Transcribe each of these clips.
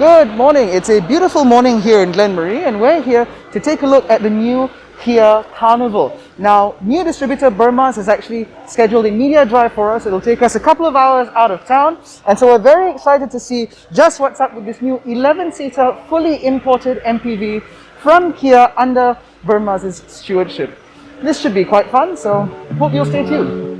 Good morning. It's a beautiful morning here in Glenmarie, and we're here to take a look at the new Kia Carnival. Now, new distributor BERMAZ has actually scheduled a media drive for us. It'll take us a couple of hours out of town, and so we're very excited to see just what's up with this new 11-seater fully imported MPV from Kia under BERMAZ's stewardship. This should be quite fun, so hope you'll stay tuned.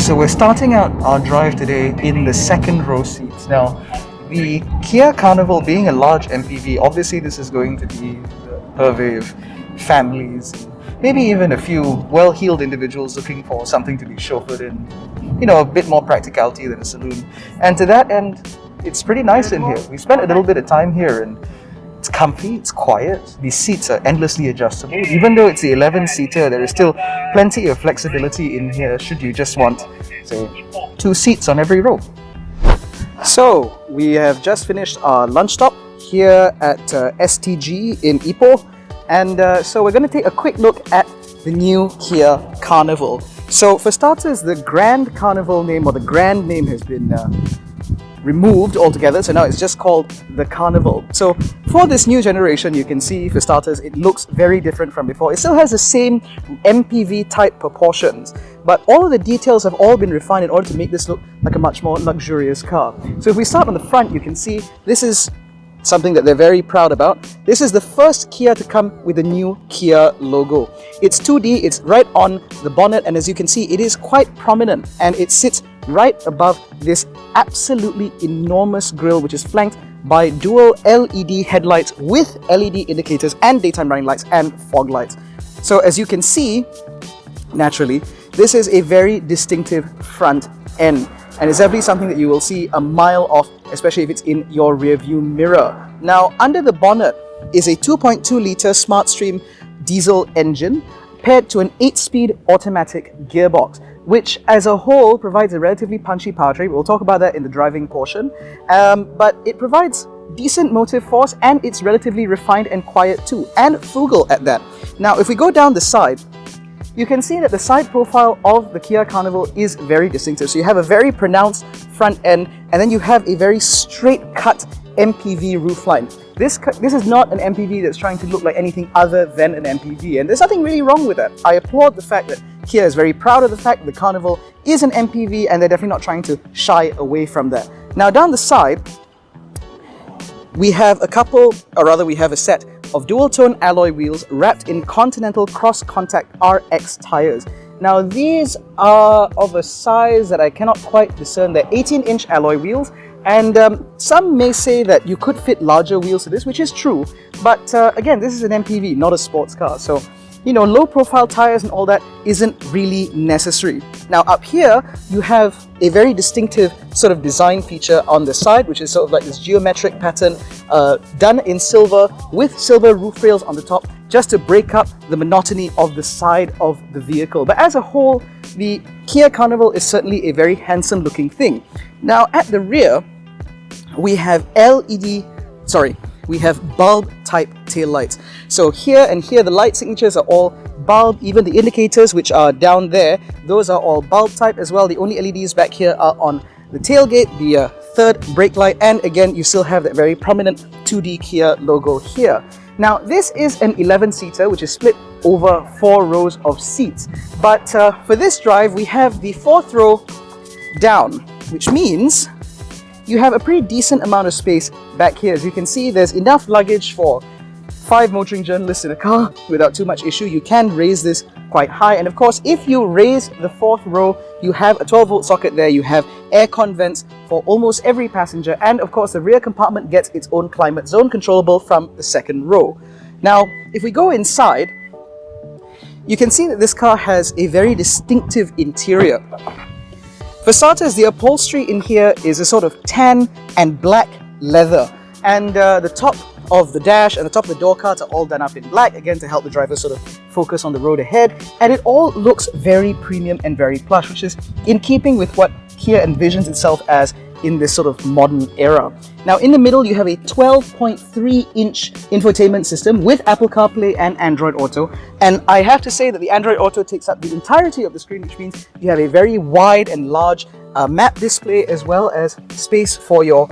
So we're starting out our drive today in the second row seats. Now, the Kia Carnival being a large MPV, obviously this is going to be the purvey of families, maybe even a few well-heeled individuals looking for something to be chauffeured in, a bit more practicality than a saloon. And to that end, it's pretty nice in here. We spent a little bit of time here and it's comfy, it's quiet, the seats are endlessly adjustable. Even though it's the 11-seater, there is still plenty of flexibility in here should you just want, say, 2 seats on every row. So, we have just finished our lunch stop here at STG in Ipoh, and so we're going to take a quick look at the new Kia Carnival. So, for starters, the Grand Carnival name, or the Grand name, has been removed altogether, so now it's just called the Carnival. So for this new generation, you can see, for starters, it looks very different from before. It still has the same MPV type proportions, but all of the details have all been refined in order to make this look like a much more luxurious car. So if we start on the front, you can see this is something that they're very proud about. This is the first Kia to come with a new Kia logo. It's 2D, it's right on the bonnet, and as you can see, it is quite prominent, and it sits right above this absolutely enormous grille, which is flanked by dual LED headlights with LED indicators and daytime running lights and fog lights. So as you can see, naturally, this is a very distinctive front end, and it's definitely something that you will see a mile off, especially if it's in your rear view mirror. Now, under the bonnet is a 2.2-litre SmartStream diesel engine paired to an 8-speed automatic gearbox, which as a whole provides a relatively punchy powertrain. We'll talk about that in the driving portion, but it provides decent motive force, and it's relatively refined and quiet too, and frugal at that. Now, if we go down the side, you can see that the side profile of the Kia Carnival is very distinctive. So you have a very pronounced front end, and then you have a very straight cut MPV roofline. This is not an MPV that's trying to look like anything other than an MPV, and there's nothing really wrong with that. I applaud the fact that Kia is very proud of the fact that the Carnival is an MPV, and they're definitely not trying to shy away from that. Now, down the side, we have a set of dual-tone alloy wheels wrapped in Continental cross-contact RX tires. Now, these are of a size that I cannot quite discern. They're 18-inch alloy wheels, and some may say that you could fit larger wheels to this, which is true, but again, this is an MPV, not a sports car, so low-profile tires and all that isn't really necessary. Now, up here, you have a very distinctive sort of design feature on the side, which is sort of like this geometric pattern done in silver with silver roof rails on the top, just to break up the monotony of the side of the vehicle. But as a whole, the Kia Carnival is certainly a very handsome-looking thing. Now, at the rear, we have bulb-type taillights. So here and here, the light signatures are all bulb. Even the indicators, which are down there, those are all bulb-type as well. The only LEDs back here are on the tailgate, the third brake light, and again, you still have that very prominent 2D Kia logo here. Now, this is an 11-seater, which is split over 4 rows of seats. But for this drive, we have the 4th row down, which means you have a pretty decent amount of space back here. As you can see, there's enough luggage for 5 motoring journalists in a car without too much issue. You can raise this quite high, and of course, if you raise the 4th row, you have a 12-volt socket there, you have aircon vents for almost every passenger, and of course, the rear compartment gets its own climate zone controllable from the 2nd row. Now, if we go inside, you can see that this car has a very distinctive interior. For starters, the upholstery in here is a sort of tan and black leather, and the top of the dash and the top of the door cards are all done up in black, again to help the driver sort of focus on the road ahead, and it all looks very premium and very plush, which is in keeping with what Kia envisions itself as in this sort of modern era. Now in the middle you have a 12.3-inch infotainment system with Apple CarPlay and Android Auto, and I have to say that the Android Auto takes up the entirety of the screen, which means you have a very wide and large map display as well as space for your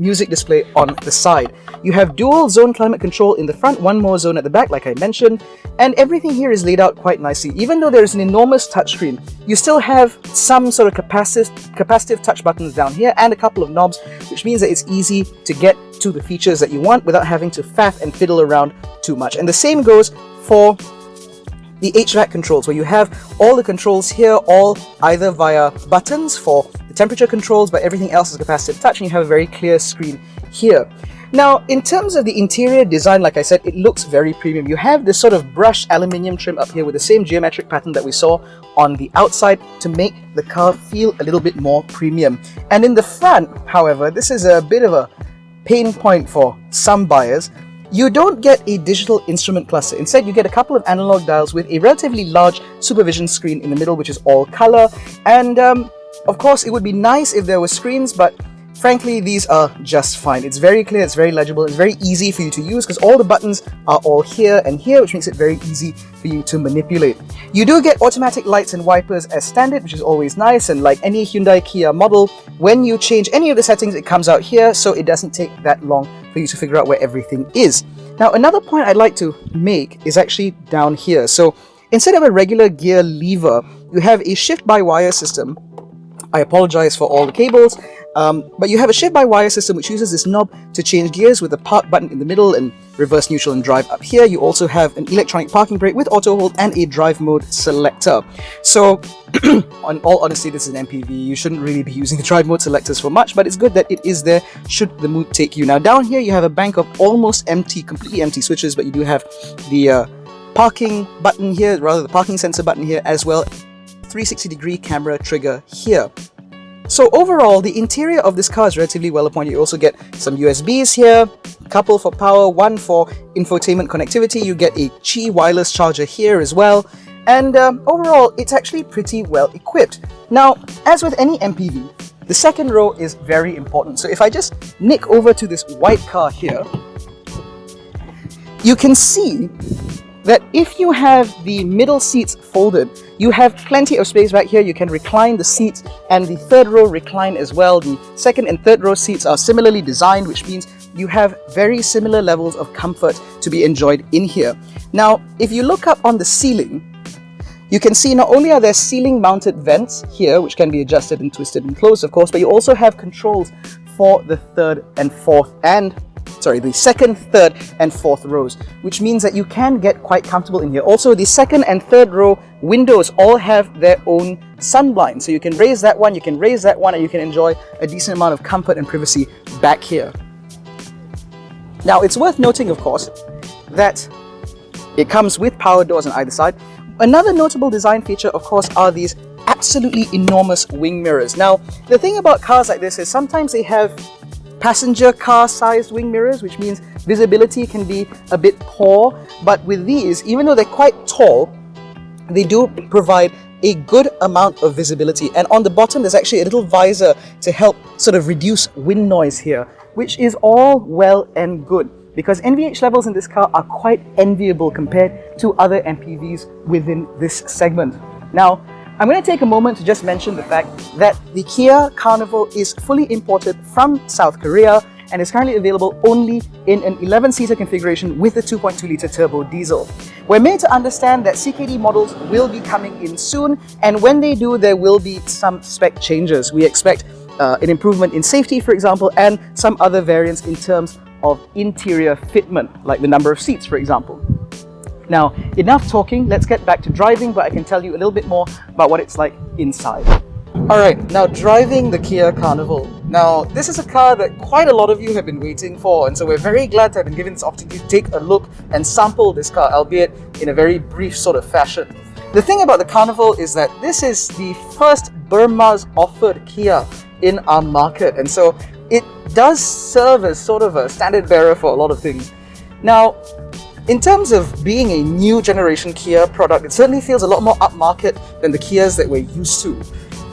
music display on the side. You have dual zone climate control in the front, one more zone at the back like I mentioned, and everything here is laid out quite nicely. Even though there is an enormous touchscreen, you still have some sort of capacitive touch buttons down here and a couple of knobs, which means that it's easy to get to the features that you want without having to faff and fiddle around too much. And the same goes for the HVAC controls, where you have all the controls here, all either via buttons for the temperature controls, but everything else is capacitive touch, and you have a very clear screen here. Now, in terms of the interior design, like I said, it looks very premium. You have this sort of brushed aluminium trim up here with the same geometric pattern that we saw on the outside to make the car feel a little bit more premium. And in the front, however, this is a bit of a pain point for some buyers. You don't get a digital instrument cluster. Instead, you get a couple of analog dials with a relatively large supervision screen in the middle, which is all color. And of course, it would be nice if there were screens, but frankly, these are just fine. It's very clear, it's very legible, it's very easy for you to use because all the buttons are all here and here, which makes it very easy for you to manipulate. You do get automatic lights and wipers as standard, which is always nice, and like any Hyundai Kia model, when you change any of the settings, it comes out here, so it doesn't take that long for you to figure out where everything is. Now, another point I'd like to make is actually down here. So instead of a regular gear lever, you have a shift-by-wire system. I apologize for all the cables, but you have a shift-by-wire system which uses this knob to change gears with the park button in the middle and reverse, neutral and drive up here. You also have an electronic parking brake with auto hold and a drive mode selector. So on all honesty, this is an MPV. You shouldn't really be using the drive mode selectors for much, but it's good that it is there should the mood take you. Now down here you have a bank of almost empty, completely empty switches, but you do have the parking button here, rather the parking sensor button here, as well 360-degree camera trigger here. So overall, the interior of this car is relatively well appointed. You also get some USBs here, a couple for power, one for infotainment connectivity. You get a Qi wireless charger here as well. And overall, it's actually pretty well equipped. Now, as with any MPV, the second row is very important. So if I just nick over to this white car here, you can see that if you have the middle seats folded, you have plenty of space right here. You can recline the seats, and the third row recline as well. The second and third row seats are similarly designed, which means you have very similar levels of comfort to be enjoyed in here. Now, if you look up on the ceiling, you can see not only are there ceiling mounted vents here, which can be adjusted and twisted and closed, of course, but you also have controls for the the second, third, and fourth rows, which means that you can get quite comfortable in here. Also, the second and third row windows all have their own sun blinds, so you can raise that one, you can raise that one, and you can enjoy a decent amount of comfort and privacy back here. Now, it's worth noting, of course, that it comes with power doors on either side. Another notable design feature, of course, are these absolutely enormous wing mirrors. Now, the thing about cars like this is sometimes they have passenger car sized wing mirrors, which means visibility can be a bit poor, but with these, even though they're quite tall, they do provide a good amount of visibility. And on the bottom there's actually a little visor to help sort of reduce wind noise here, which is all well and good because NVH levels in this car are quite enviable compared to other MPVs within this segment. Now, I'm going to take a moment to just mention the fact that the Kia Carnival is fully imported from South Korea and is currently available only in an 11-seater configuration with a 2.2-litre turbo diesel. We're made to understand that CKD models will be coming in soon, and when they do, there will be some spec changes. We expect an improvement in safety, for example, and some other variants in terms of interior fitment, like the number of seats, for example. Now, enough talking, let's get back to driving, but I can tell you a little bit more about what it's like inside. Alright, now driving the Kia Carnival. Now, this is a car that quite a lot of you have been waiting for, and so we're very glad to have been given this opportunity to take a look and sample this car, albeit in a very brief sort of fashion. The thing about the Carnival is that this is the first BERMAZ offered Kia in our market, and so it does serve as sort of a standard bearer for a lot of things. Now, In terms of being a new generation Kia product, it certainly feels a lot more upmarket than the Kias that we're used to.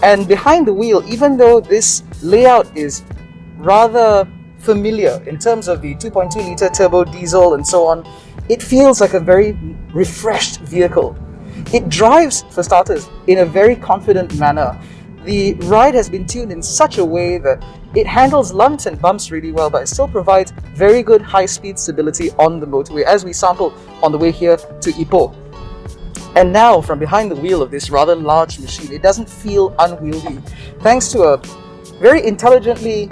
And behind the wheel, even though this layout is rather familiar in terms of the 2.2 litre turbo diesel and so on, it feels like a very refreshed vehicle. It drives, for starters, in a very confident manner. The ride has been tuned in such a way that it handles lumps and bumps really well, but it still provides very good high-speed stability on the motorway, as we sampled on the way here to Ipoh. And now, from behind the wheel of this rather large machine, it doesn't feel unwieldy, thanks to a very intelligently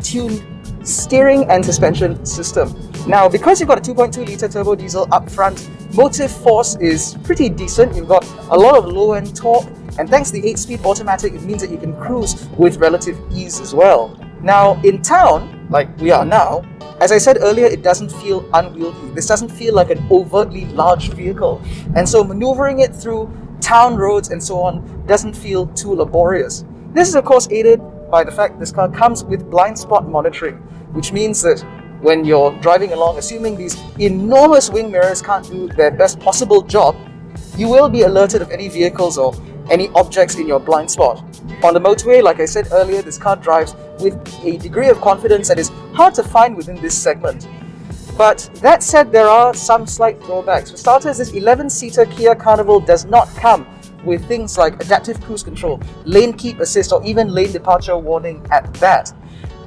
tuned steering and suspension system. Now, because you've got a 2.2 litre turbo diesel up front, motive force is pretty decent. You've got a lot of low-end torque, and thanks to the 8-speed automatic, it means that you can cruise with relative ease as well. Now, in town, like we are now, as I said earlier, it doesn't feel unwieldy. This doesn't feel like an overtly large vehicle. And so maneuvering it through town roads and so on doesn't feel too laborious. This is of course aided by the fact this car comes with blind spot monitoring, which means that when you're driving along, assuming these enormous wing mirrors can't do their best possible job, you will be alerted of any vehicles or any objects in your blind spot. On the motorway, like I said earlier, this car drives with a degree of confidence that is hard to find within this segment. But that said, there are some slight drawbacks. For starters, this 11-seater Kia Carnival does not come with things like adaptive cruise control, lane keep assist, or even lane departure warning at that.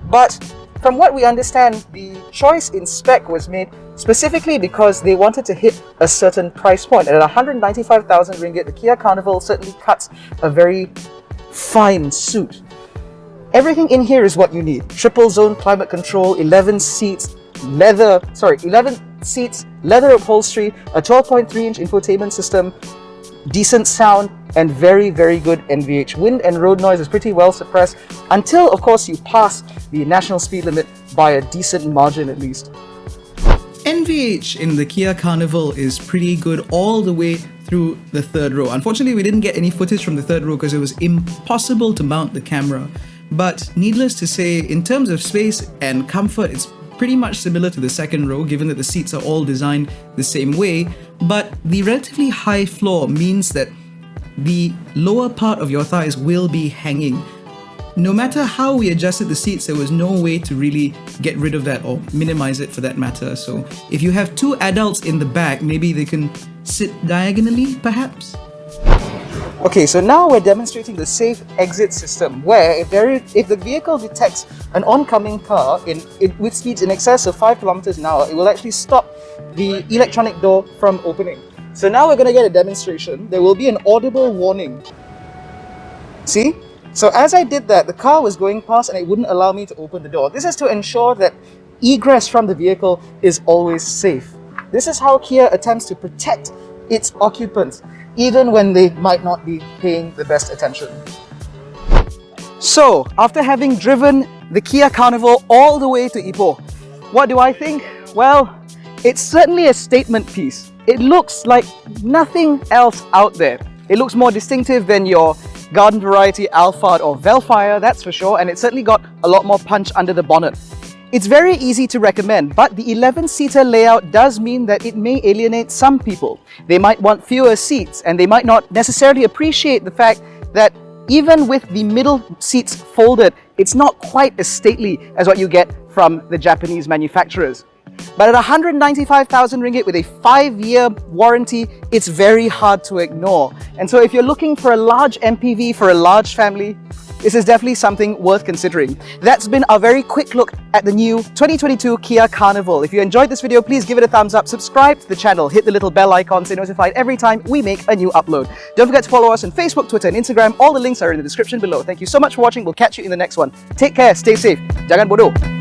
But from what we understand, the choice in spec was made specifically because they wanted to hit a certain price point. At 195,000 ringgit, the Kia Carnival certainly cuts a very fine suit. Everything in here is what you need. Triple zone climate control, 11 seats, leather upholstery, a 12.3-inch infotainment system, decent sound, and very, very good NVH. Wind and road noise is pretty well suppressed until, of course, you pass the national speed limit by a decent margin at least. NVH in the Kia Carnival is pretty good all the way through the third row. Unfortunately, we didn't get any footage from the third row because it was impossible to mount the camera. But needless to say, in terms of space and comfort, it's pretty much similar to the second row, given that the seats are all designed the same way. But the relatively high floor means that the lower part of your thighs will be hanging. No matter how we adjusted the seats, there was no way to really get rid of that or minimize it for that matter. So if you have two adults in the back, maybe they can sit diagonally, perhaps? Okay, so now we're demonstrating the safe exit system, where if the vehicle detects an oncoming car with speeds in excess of 5 kilometers an hour, it will actually stop the electronic door from opening. So now we're going to get a demonstration. There will be an audible warning. See? So as I did that, the car was going past and it wouldn't allow me to open the door. This is to ensure that egress from the vehicle is always safe. This is how Kia attempts to protect its occupants, even when they might not be paying the best attention. So, after having driven the Kia Carnival all the way to Ipoh, what do I think? Well, it's certainly a statement piece. It looks like nothing else out there. It looks more distinctive than your garden variety Alphard or Velfire, that's for sure, and it's certainly got a lot more punch under the bonnet. It's very easy to recommend, but the 11-seater layout does mean that it may alienate some people. They might want fewer seats, and they might not necessarily appreciate the fact that even with the middle seats folded, it's not quite as stately as what you get from the Japanese manufacturers. But at 195,000 ringgit with a 5-year warranty, it's very hard to ignore. And so if you're looking for a large MPV for a large family, this is definitely something worth considering. That's been a very quick look at the new 2022 Kia Carnival. If you enjoyed this video, please give it a thumbs up, subscribe to the channel, hit the little bell icon so you're notified every time we make a new upload. Don't forget to follow us on Facebook, Twitter and Instagram. All the links are in the description below. Thank you so much for watching. We'll catch you in the next one. Take care, stay safe. Jangan bodoh.